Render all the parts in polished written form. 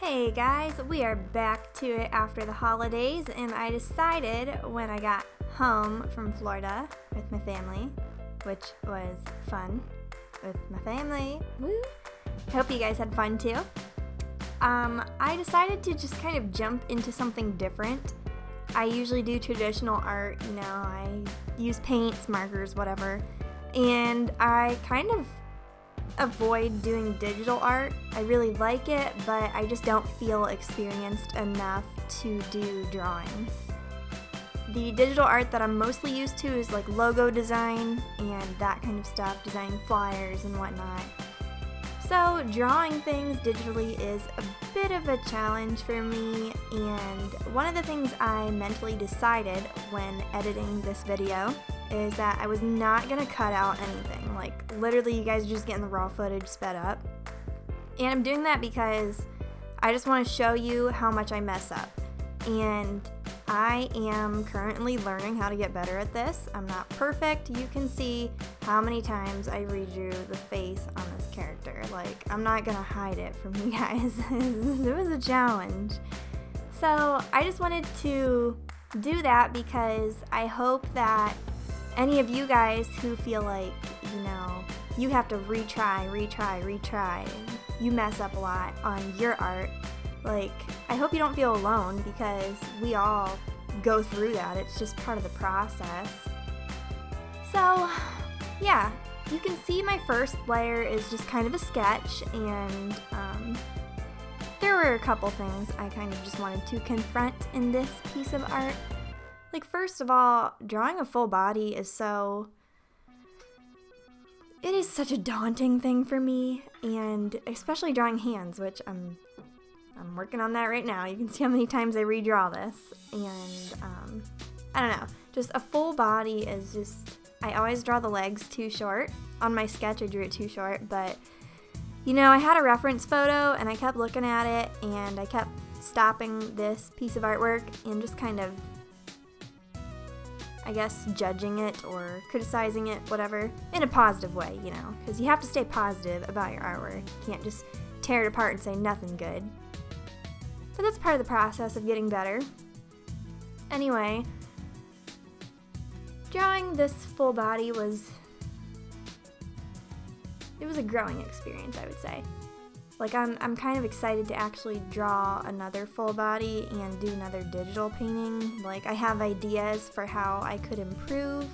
Hey guys, we are back to it after the holidays, and I decided when I got home from Florida with my family, which was fun with my family, woo! I hope you guys had fun too. I decided to just kind of jump into something different. I usually do traditional art, I use paints, markers, whatever, and I kind of avoid doing digital art. I really like it, but I just don't feel experienced enough to do drawings. The digital art that I'm mostly used to is like logo design and that kind of stuff, designing flyers and whatnot. So drawing things digitally is a bit of a challenge for me, and one of the things I mentally decided when editing this video is that I was not going to cut out anything. Like, literally, you guys are just getting the raw footage sped up. And I'm doing that because I just want to show you how much I mess up. And I am currently learning how to get better at this. I'm not perfect. You can see how many times I redrew the face on this character. Like, I'm not going to hide it from you guys. It was a challenge. So I just wanted to do that because I hope that any of you guys who feel like, you have to retry, you mess up a lot on your art, like, I hope you don't feel alone, because we all go through that. It's just part of the process. So, yeah, you can see my first layer is just kind of a sketch, and there were a couple things I kind of just wanted to confront in this piece of art. Like, first of all, drawing a full body is it is such a daunting thing for me, and especially drawing hands, which I'm working on that right now. You can see how many times I redraw this, and I don't know, just a full body is just, I always draw the legs too short. On my sketch, I drew it too short, but, I had a reference photo, and I kept looking at it, and I kept stopping this piece of artwork and just kind of, I guess, judging it or criticizing it, whatever, in a positive way, because you have to stay positive about your artwork. You can't just tear it apart and say nothing good. But that's part of the process of getting better. Anyway, drawing this full body was a growing experience, I would say. Like, I'm kind of excited to actually draw another full body and do another digital painting. Like, I have ideas for how I could improve.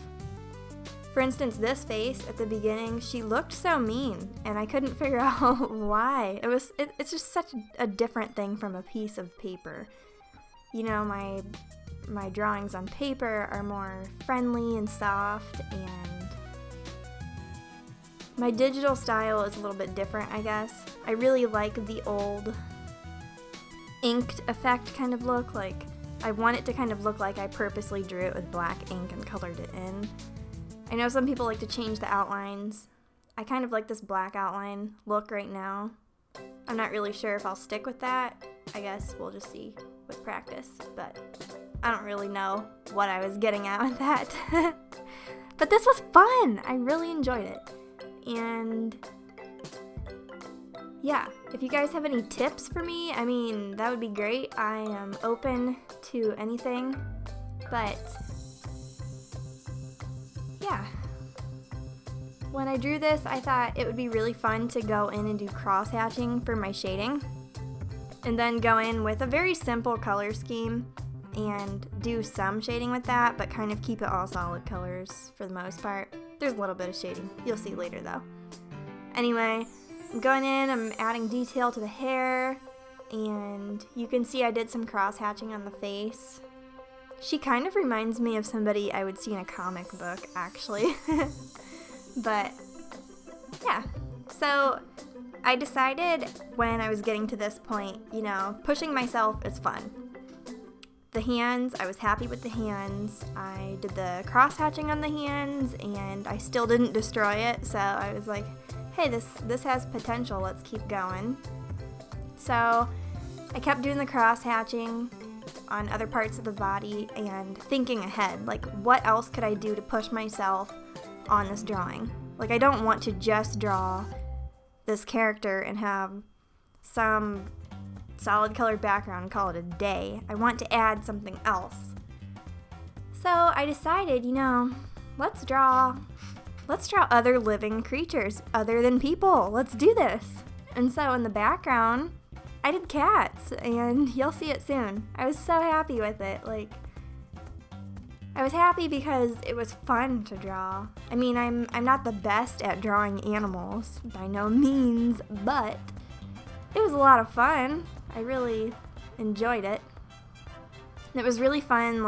For instance, this face at the beginning, she looked so mean, and I couldn't figure out why. It's just such a different thing from a piece of paper. My drawings on paper are more friendly and soft, and my digital style is a little bit different, I guess. I really like the old inked effect kind of look. Like, I want it to kind of look like I purposely drew it with black ink and colored it in. I know some people like to change the outlines. I kind of like this black outline look right now. I'm not really sure if I'll stick with that. I guess we'll just see with practice, but I don't really know what I was getting at with that. But this was fun! I really enjoyed it. And yeah, if you guys have any tips for me, that would be great. I am open to anything, but yeah. When I drew this, I thought it would be really fun to go in and do cross-hatching for my shading, and then go in with a very simple color scheme and do some shading with that, but kind of keep it all solid colors for the most part. There's a little bit of shading. You'll see later, though. Anyway, I'm going in, I'm adding detail to the hair, and you can see I did some cross-hatching on the face. She kind of reminds me of somebody I would see in a comic book, actually. But, yeah. So, I decided when I was getting to this point, pushing myself is fun. The hands, I was happy with the hands. I did the cross-hatching on the hands, and I still didn't destroy it, so I was like, hey, this has potential, let's keep going. So I kept doing the cross-hatching on other parts of the body and thinking ahead, like, what else could I do to push myself on this drawing? Like, I don't want to just draw this character and have some solid colored background and call it a day. I want to add something else. So I decided, let's draw other living creatures other than people. Let's do this. And so in the background, I did cats, and you'll see it soon. I was so happy with it. I was happy because it was fun to draw. I mean, I'm not the best at drawing animals, by no means, but it was a lot of fun. I really enjoyed it. It was really fun,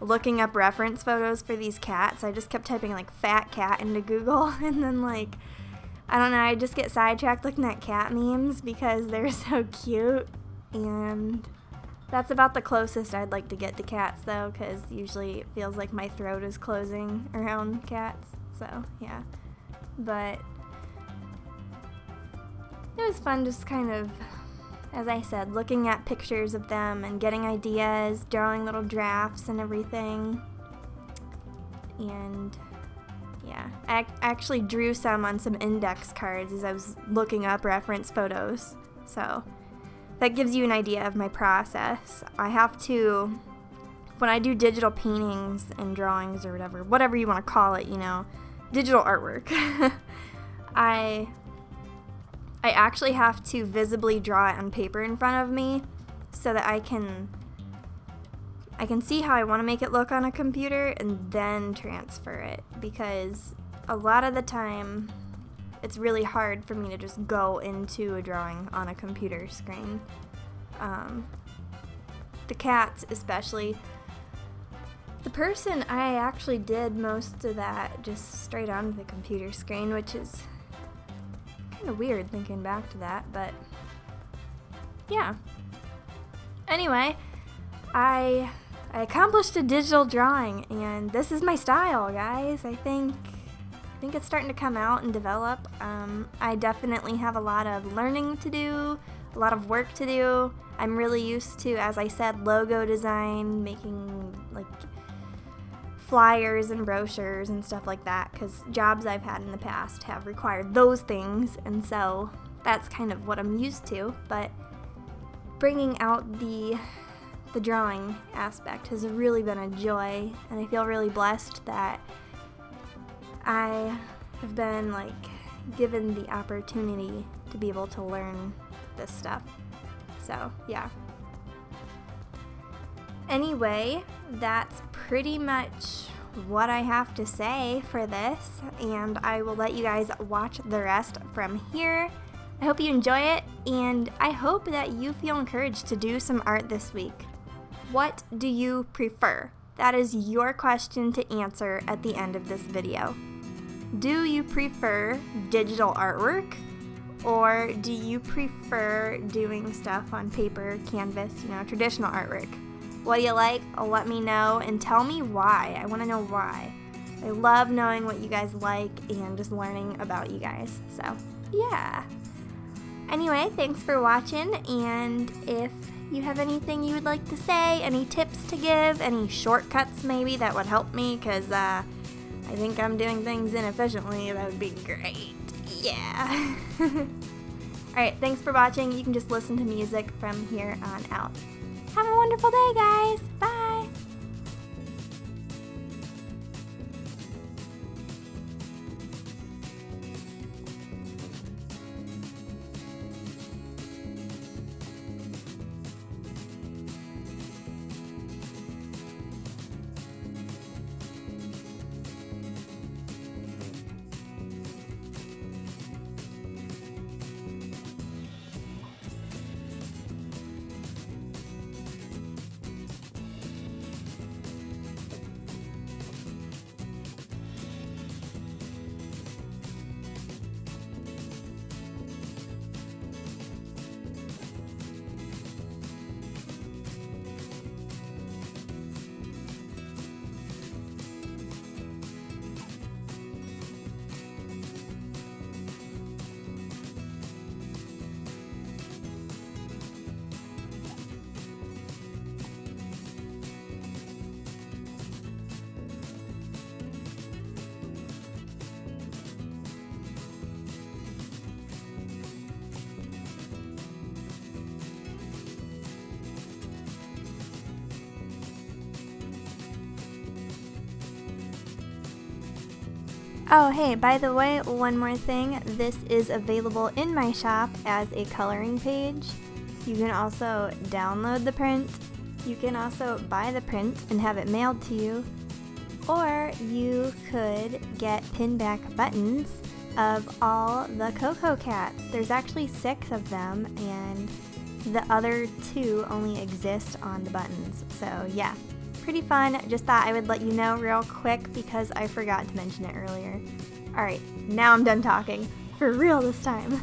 looking up reference photos for these cats. I just kept typing, fat cat into Google, and then, I don't know, I just get sidetracked looking at cat memes because they're so cute, and that's about the closest I'd like to get to cats, though, because usually it feels like my throat is closing around cats, so, yeah. But it was fun just kind of, as I said, looking at pictures of them and getting ideas, drawing little drafts and everything. And yeah, I actually drew some on some index cards as I was looking up reference photos. So that gives you an idea of my process. I have to, when I do digital paintings and drawings or whatever you want to call it, digital artwork, I actually have to visibly draw it on paper in front of me so that I can see how I want to make it look on a computer and then transfer it, because a lot of the time it's really hard for me to just go into a drawing on a computer screen. The cats especially. The person, I actually did most of that just straight on the computer screen, which is kind of weird thinking back to that, but yeah. Anyway, I accomplished a digital drawing, and this is my style, guys. I think it's starting to come out and develop. I definitely have a lot of learning to do, a lot of work to do. I'm really used to, as I said, logo design, making flyers and brochures and stuff like that, because jobs I've had in the past have required those things, and so that's kind of what I'm used to. But bringing out the drawing aspect has really been a joy, and I feel really blessed that I have been given the opportunity to be able to learn this stuff. So yeah. Anyway, that's pretty much what I have to say for this, and I will let you guys watch the rest from here. I hope you enjoy it, and I hope that you feel encouraged to do some art this week. What do you prefer? That is your question to answer at the end of this video. Do you prefer digital artwork, or do you prefer doing stuff on paper, canvas, traditional artwork? What do you like? Let me know and tell me why. I want to know why. I love knowing what you guys like and just learning about you guys. So, yeah. Anyway, thanks for watching, and if you have anything you would like to say, any tips to give, any shortcuts maybe that would help me, because I think I'm doing things inefficiently, that would be great. Yeah. Alright, thanks for watching. You can just listen to music from here on out. Have a wonderful day, guys. Bye. Oh, hey, by the way, one more thing. This is available in my shop as a coloring page. You can also download the print. You can also buy the print and have it mailed to you. Or you could get pinback buttons of all the Coco Cats. There's actually 6 of them, and the other 2 only exist on the buttons. So yeah, pretty fun. Just thought I would let you know real quick because I forgot to mention it earlier. Alright, now I'm done talking. For real this time.